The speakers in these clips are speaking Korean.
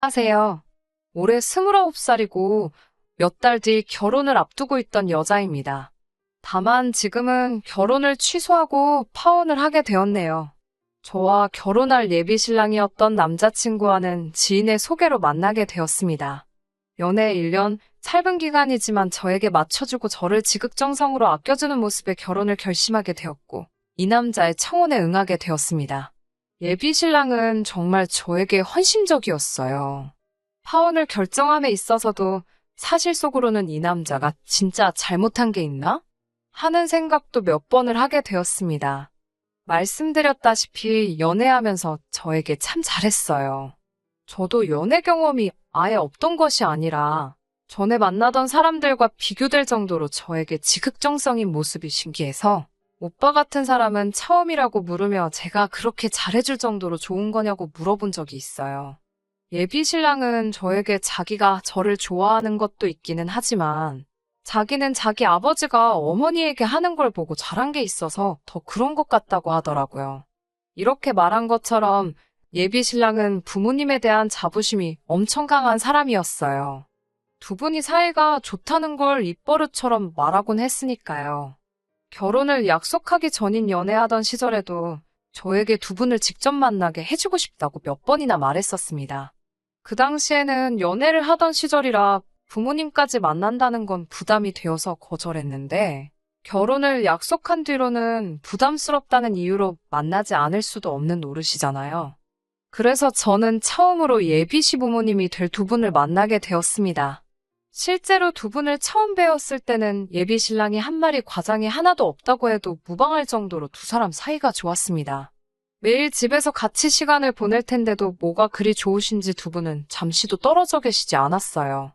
하세요. 올해 29살이고 몇 달 뒤 결혼을 앞두고 있던 여자입니다. 다만 지금은 결혼을 취소하고 파혼을 하게 되었네요. 저와 결혼할 예비 신랑이었던 남자친구와는 지인의 소개로 만나게 되었습니다. 연애 1년, 짧은 기간이지만 저에게 맞춰주고 저를 지극정성으로 아껴주는 모습에 결혼을 결심하게 되었고, 이 남자의 청혼에 응하게 되었습니다. 예비 신랑은 정말 저에게 헌신적이었어요. 파혼을 결정함에 있어서도 사실 속으로는 이 남자가 진짜 잘못한 게 있나? 하는 생각도 몇 번을 하게 되었습니다. 말씀드렸다시피 연애하면서 저에게 참 잘했어요. 저도 연애 경험이 아예 없던 것이 아니라 전에 만나던 사람들과 비교될 정도로 저에게 지극정성인 모습이 신기해서 오빠 같은 사람은 처음이라고 물으며 제가 그렇게 잘해줄 정도로 좋은 거냐고 물어본 적이 있어요. 예비 신랑은 저에게 자기가 저를 좋아하는 것도 있기는 하지만 자기는 자기 아버지가 어머니에게 하는 걸 보고 잘한 게 있어서 더 그런 것 같다고 하더라고요. 이렇게 말한 것처럼 예비 신랑은 부모님에 대한 자부심이 엄청 강한 사람이었어요. 두 분이 사이가 좋다는 걸 입버릇처럼 말하곤 했으니까요. 결혼을 약속하기 전인 연애하던 시절에도 저에게 두 분을 직접 만나게 해주고 싶다고 몇 번이나 말했었습니다. 그 당시에는 연애를 하던 시절이라 부모님까지 만난다는 건 부담이 되어서 거절했는데 결혼을 약속한 뒤로는 부담스럽다는 이유로 만나지 않을 수도 없는 노릇이잖아요. 그래서 저는 처음으로 예비 시부모님이 될 두 분을 만나게 되었습니다. 실제로 두 분을 처음 뵈었을 때는 예비 신랑이 한 말이 과장이 하나도 없다고 해도 무방할 정도로 두 사람 사이가 좋았습니다. 매일 집에서 같이 시간을 보낼 텐데도 뭐가 그리 좋으신지 두 분은 잠시도 떨어져 계시지 않았어요.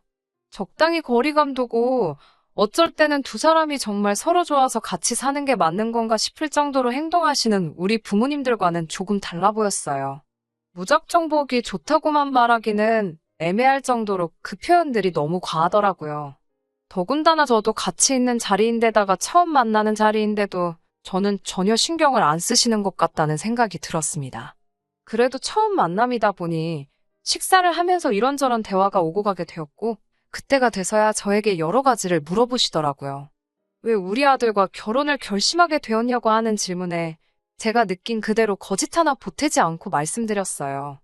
적당히 거리감 두고 어쩔 때는 두 사람이 정말 서로 좋아서 같이 사는 게 맞는 건가 싶을 정도로 행동하시는 우리 부모님들과는 조금 달라 보였어요. 무작정 보기 좋다고만 말하기는 애매할 정도로 그 표현들이 너무 과하더라고요. 더군다나 저도 같이 있는 자리인데다가 처음 만나는 자리인데도 저는 전혀 신경을 안 쓰시는 것 같다는 생각이 들었습니다. 그래도 처음 만남이다 보니 식사를 하면서 이런저런 대화가 오고 가게 되었고 그때가 돼서야 저에게 여러 가지를 물어보시더라고요. 왜 우리 아들과 결혼을 결심하게 되었냐고 하는 질문에 제가 느낀 그대로 거짓 하나 보태지 않고 말씀드렸어요.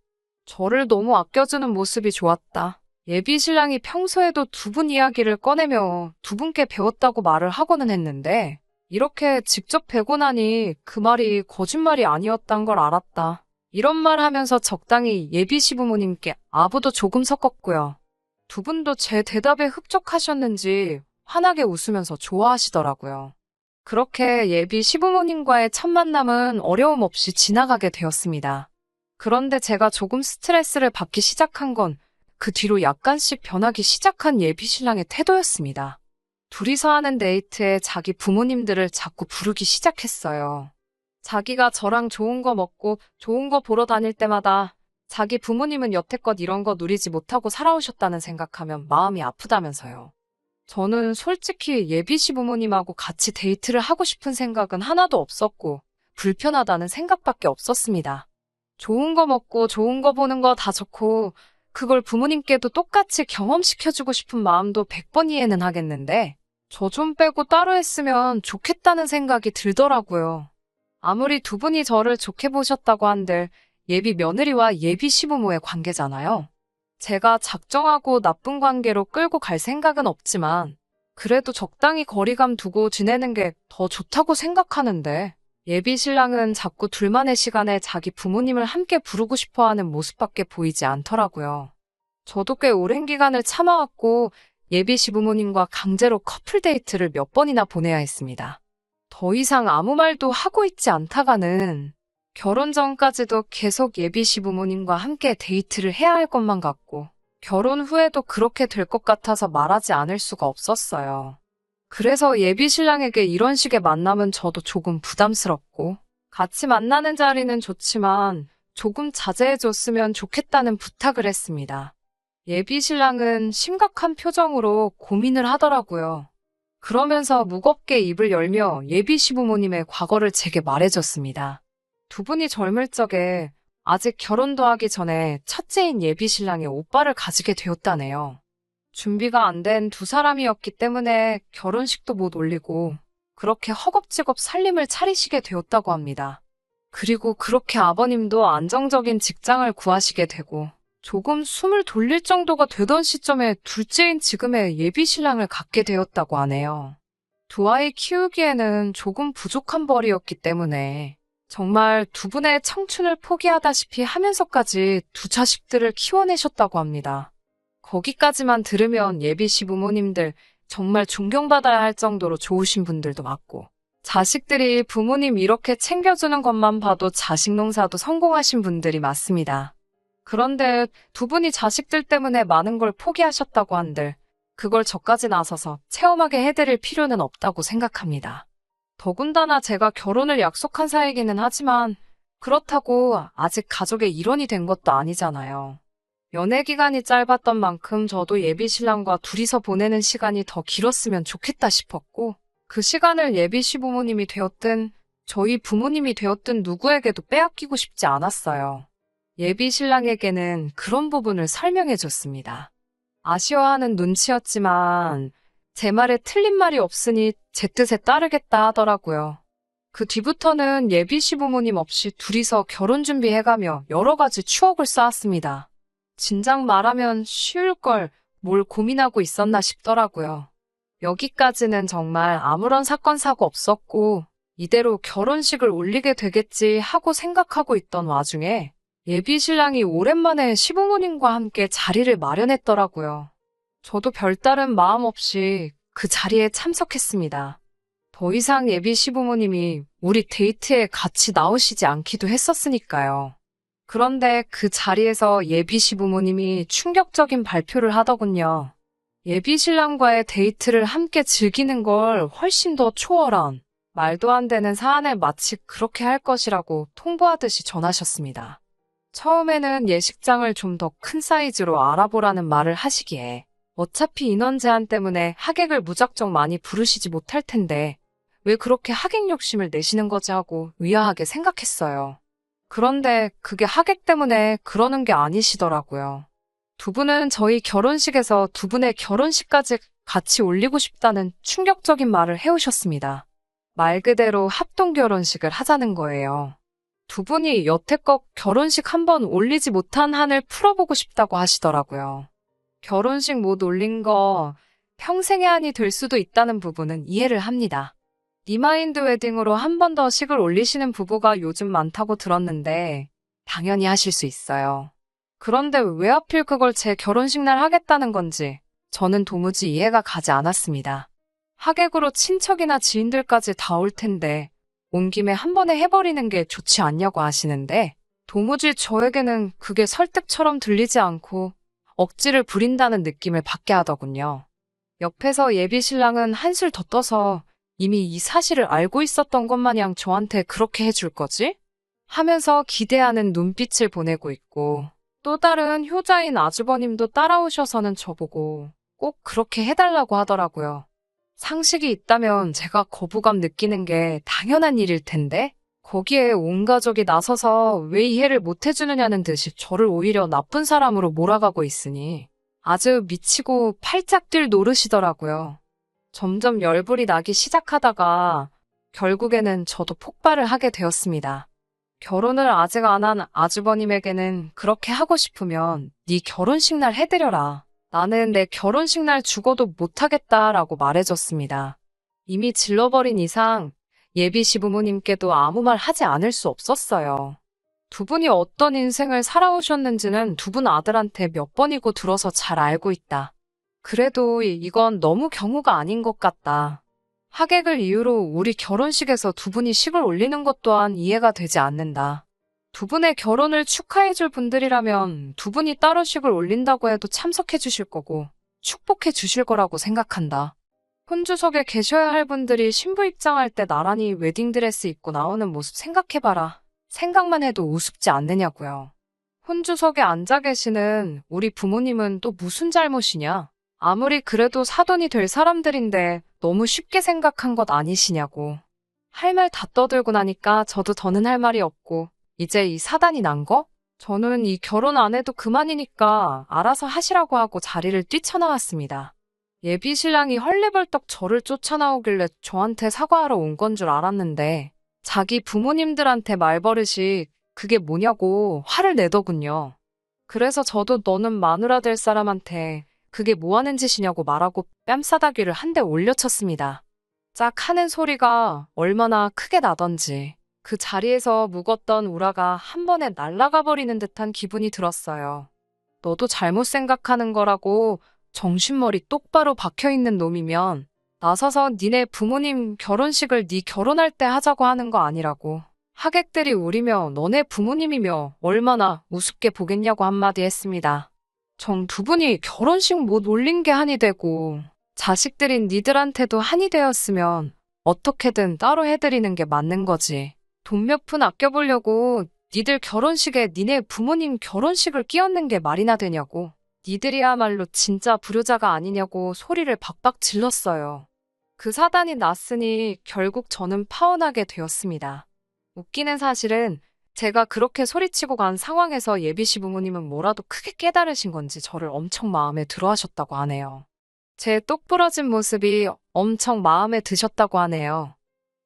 저를 너무 아껴주는 모습이 좋았다. 예비 신랑이 평소에도 두 분 이야기를 꺼내며 두 분께 배웠다고 말을 하고는 했는데 이렇게 직접 뵈고 나니 그 말이 거짓말이 아니었단 걸 알았다. 이런 말 하면서 적당히 예비 시부모님께 아부도 조금 섞었고요. 두 분도 제 대답에 흡족하셨는지 환하게 웃으면서 좋아하시더라고요. 그렇게 예비 시부모님과의 첫 만남은 어려움 없이 지나가게 되었습니다. 그런데 제가 조금 스트레스를 받기 시작한 건 그 뒤로 약간씩 변하기 시작한 예비 신랑의 태도였습니다. 둘이서 하는 데이트에 자기 부모님들을 자꾸 부르기 시작했어요. 자기가 저랑 좋은 거 먹고 좋은 거 보러 다닐 때마다 자기 부모님은 여태껏 이런 거 누리지 못하고 살아오셨다는 생각하면 마음이 아프다면서요. 저는 솔직히 예비 시부모님하고 같이 데이트를 하고 싶은 생각은 하나도 없었고 불편하다는 생각밖에 없었습니다. 좋은 거 먹고 좋은 거 보는 거 다 좋고 그걸 부모님께도 똑같이 경험시켜주고 싶은 마음도 100번 이해는 하겠는데 저 좀 빼고 따로 했으면 좋겠다는 생각이 들더라고요. 아무리 두 분이 저를 좋게 보셨다고 한들 예비 며느리와 예비 시부모의 관계잖아요. 제가 작정하고 나쁜 관계로 끌고 갈 생각은 없지만 그래도 적당히 거리감 두고 지내는 게 더 좋다고 생각하는데 예비 신랑은 자꾸 둘만의 시간에 자기 부모님을 함께 부르고 싶어하는 모습밖에 보이지 않더라고요. 저도 꽤 오랜 기간을 참아왔고 예비 시부모님과 강제로 커플 데이트를 몇 번이나 보내야 했습니다. 더 이상 아무 말도 하고 있지 않다가는 결혼 전까지도 계속 예비 시부모님과 함께 데이트를 해야 할 것만 같고 결혼 후에도 그렇게 될 것 같아서 말하지 않을 수가 없었어요. 그래서 예비 신랑에게 이런 식의 만남은 저도 조금 부담스럽고 같이 만나는 자리는 좋지만 조금 자제해줬으면 좋겠다는 부탁을 했습니다. 예비 신랑은 심각한 표정으로 고민을 하더라고요. 그러면서 무겁게 입을 열며 예비 시부모님의 과거를 제게 말해줬습니다. 두 분이 젊을 적에 아직 결혼도 하기 전에 첫째인 예비신랑의 오빠를 가지게 되었다네요. 준비가 안 된 두 사람이었기 때문에 결혼식도 못 올리고 그렇게 허겁지겁 살림을 차리시게 되었다고 합니다. 그리고 그렇게 아버님도 안정적인 직장을 구하시게 되고 조금 숨을 돌릴 정도가 되던 시점에 둘째인 지금의 예비신랑을 갖게 되었다고 하네요. 두 아이 키우기에는 조금 부족한 벌이었기 때문에 정말 두 분의 청춘을 포기하다시피 하면서까지 두 자식들을 키워내셨다고 합니다. 거기까지만 들으면 예비 시부모님들 정말 존경받아야 할 정도로 좋으신 분들도 많고 자식들이 부모님 이렇게 챙겨주는 것만 봐도 자식 농사도 성공하신 분들이 많습니다. 그런데 두 분이 자식들 때문에 많은 걸 포기하셨다고 한들 그걸 저까지 나서서 체험하게 해드릴 필요는 없다고 생각합니다. 더군다나 제가 결혼을 약속한 사이기는 하지만 그렇다고 아직 가족의 일원이 된 것도 아니잖아요. 연애 기간이 짧았던 만큼 저도 예비 신랑과 둘이서 보내는 시간이 더 길었으면 좋겠다 싶었고 그 시간을 예비 시부모님이 되었든 저희 부모님이 되었든 누구에게도 빼앗기고 싶지 않았어요. 예비 신랑에게는 그런 부분을 설명해 줬습니다. 아쉬워하는 눈치였지만 제 말에 틀린 말이 없으니 제 뜻에 따르겠다 하더라고요. 그 뒤부터는 예비 시부모님 없이 둘이서 결혼 준비해가며 여러 가지 추억을 쌓았습니다. 진작 말하면 쉬울 걸 뭘 고민하고 있었나 싶더라고요. 여기까지는 정말 아무런 사건 사고 없었고 이대로 결혼식을 올리게 되겠지 하고 생각하고 있던 와중에 예비 신랑이 오랜만에 시부모님과 함께 자리를 마련했더라고요. 저도 별다른 마음 없이 그 자리에 참석했습니다. 더 이상 예비 시부모님이 우리 데이트에 같이 나오시지 않기도 했었으니까요. 그런데 그 자리에서 예비 시부모님이 충격적인 발표를 하더군요. 예비 신랑과의 데이트를 함께 즐기는 걸 훨씬 더 초월한 말도 안 되는 사안을 마치 그렇게 할 것이라고 통보하듯이 전하셨습니다. 처음에는 예식장을 좀 더 큰 사이즈로 알아보라는 말을 하시기에 어차피 인원 제한 때문에 하객을 무작정 많이 부르시지 못할 텐데 왜 그렇게 하객 욕심을 내시는 거지 하고 의아하게 생각했어요. 그런데 그게 하객 때문에 그러는 게 아니시더라고요. 두 분은 저희 결혼식에서 두 분의 결혼식까지 같이 올리고 싶다는 충격적인 말을 해오셨습니다. 말 그대로 합동 결혼식을 하자는 거예요. 두 분이 여태껏 결혼식 한 번 올리지 못한 한을 풀어보고 싶다고 하시더라고요. 결혼식 못 올린 거 평생의 한이 될 수도 있다는 부분은 이해를 합니다. 리마인드 웨딩으로 한 번 더 식을 올리시는 부부가 요즘 많다고 들었는데 당연히 하실 수 있어요. 그런데 왜 하필 그걸 제 결혼식 날 하겠다는 건지 저는 도무지 이해가 가지 않았습니다. 하객으로 친척이나 지인들까지 다 올 텐데 온 김에 한 번에 해버리는 게 좋지 않냐고 하시는데 도무지 저에게는 그게 설득처럼 들리지 않고 억지를 부린다는 느낌을 받게 하더군요. 옆에서 예비 신랑은 한술 더 떠서 이미 이 사실을 알고 있었던 것 마냥 저한테 그렇게 해줄 거지? 하면서 기대하는 눈빛을 보내고 있고 또 다른 효자인 아주버님도 따라오셔서는 저보고 꼭 그렇게 해달라고 하더라고요. 상식이 있다면 제가 거부감 느끼는 게 당연한 일일 텐데 거기에 온 가족이 나서서 왜 이해를 못 해주느냐는 듯이 저를 오히려 나쁜 사람으로 몰아가고 있으니 아주 미치고 팔짝 뛸 노릇이더라고요. 점점 열불이 나기 시작하다가 결국에는 저도 폭발을 하게 되었습니다. 결혼을 아직 안 한 아주버님에게는 그렇게 하고 싶으면 네 결혼식 날 해드려라. 나는 내 결혼식 날 죽어도 못하겠다라고 말해줬습니다. 이미 질러버린 이상 예비 시부모님께도 아무 말 하지 않을 수 없었어요. 두 분이 어떤 인생을 살아오셨는지는 두 분 아들한테 몇 번이고 들어서 잘 알고 있다. 그래도 이건 너무 경우가 아닌 것 같다. 하객을 이유로 우리 결혼식에서 두 분이 식을 올리는 것 또한 이해가 되지 않는다. 두 분의 결혼을 축하해줄 분들이라면 두 분이 따로 식을 올린다고 해도 참석해 주실 거고 축복해 주실 거라고 생각한다. 혼주석에 계셔야 할 분들이 신부 입장할 때 나란히 웨딩드레스 입고 나오는 모습 생각해봐라. 생각만 해도 우습지 않느냐고요. 혼주석에 앉아 계시는 우리 부모님은 또 무슨 잘못이냐? 아무리 그래도 사돈이 될 사람들인데 너무 쉽게 생각한 것 아니시냐고. 할 말 다 떠들고 나니까 저도 더는 할 말이 없고 이제 이 사단이 난 거? 저는 이 결혼 안 해도 그만이니까 알아서 하시라고 하고 자리를 뛰쳐나왔습니다. 예비 신랑이 헐레벌떡 저를 쫓아나오길래 저한테 사과하러 온 건 줄 알았는데 자기 부모님들한테 말버릇이 그게 뭐냐고 화를 내더군요. 그래서 저도 너는 마누라 될 사람한테 그게 뭐 하는 짓이냐고 말하고 뺨싸다귀를 한 대 올려쳤습니다. 짝 하는 소리가 얼마나 크게 나던지 그 자리에서 묵었던 우라가 한 번에 날아가 버리는 듯한 기분이 들었어요. 너도 잘못 생각하는 거라고 정신머리 똑바로 박혀있는 놈이면 나서서 니네 부모님 결혼식을 네 결혼할 때 하자고 하는 거 아니라고. 하객들이 우리며 너네 부모님이며 얼마나 우습게 보겠냐고 한마디 했습니다. 정 두 분이 결혼식 못 올린 게 한이 되고 자식들인 니들한테도 한이 되었으면 어떻게든 따로 해드리는 게 맞는 거지. 돈 몇 푼 아껴보려고 니들 결혼식에 니네 부모님 결혼식을 끼얹는 게 말이나 되냐고. 니들이야말로 진짜 불효자가 아니냐고 소리를 박박 질렀어요. 그 사단이 났으니 결국 저는 파혼하게 되었습니다. 웃기는 사실은 제가 그렇게 소리치고 간 상황에서 예비 시부모님은 뭐라도 크게 깨달으신 건지 저를 엄청 마음에 들어 하셨다고 하네요. 제 똑부러진 모습이 엄청 마음에 드셨다고 하네요.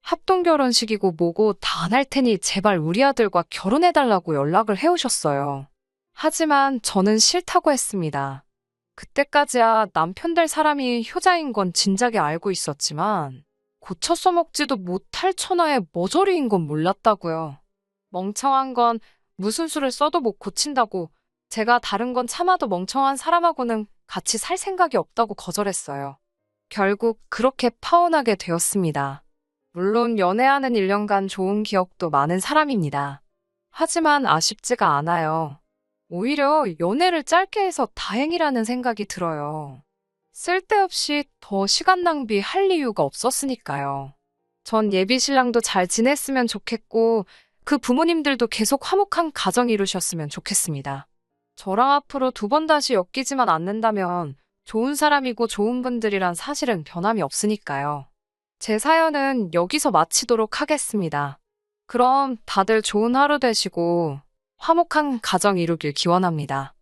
합동 결혼식이고 뭐고 다 안 할 테니 제발 우리 아들과 결혼해달라고 연락을 해오셨어요. 하지만 저는 싫다고 했습니다. 그때까지야 남편 될 사람이 효자인 건 진작에 알고 있었지만 고쳐 써먹지도 못할 천하의 머저리인 건 몰랐다고요. 멍청한 건 무슨 수를 써도 못 고친다고 제가 다른 건 참아도 멍청한 사람하고는 같이 살 생각이 없다고 거절했어요. 결국 그렇게 파혼하게 되었습니다. 물론 연애하는 1년간 좋은 기억도 많은 사람입니다. 하지만 아쉽지가 않아요. 오히려 연애를 짧게 해서 다행이라는 생각이 들어요. 쓸데없이 더 시간 낭비할 이유가 없었으니까요. 전 예비 신랑도 잘 지냈으면 좋겠고 그 부모님들도 계속 화목한 가정 이루셨으면 좋겠습니다. 저랑 앞으로 2번 다시 엮이지만 않는다면 좋은 사람이고 좋은 분들이란 사실은 변함이 없으니까요. 제 사연은 여기서 마치도록 하겠습니다. 그럼 다들 좋은 하루 되시고 화목한 가정 이루길 기원합니다.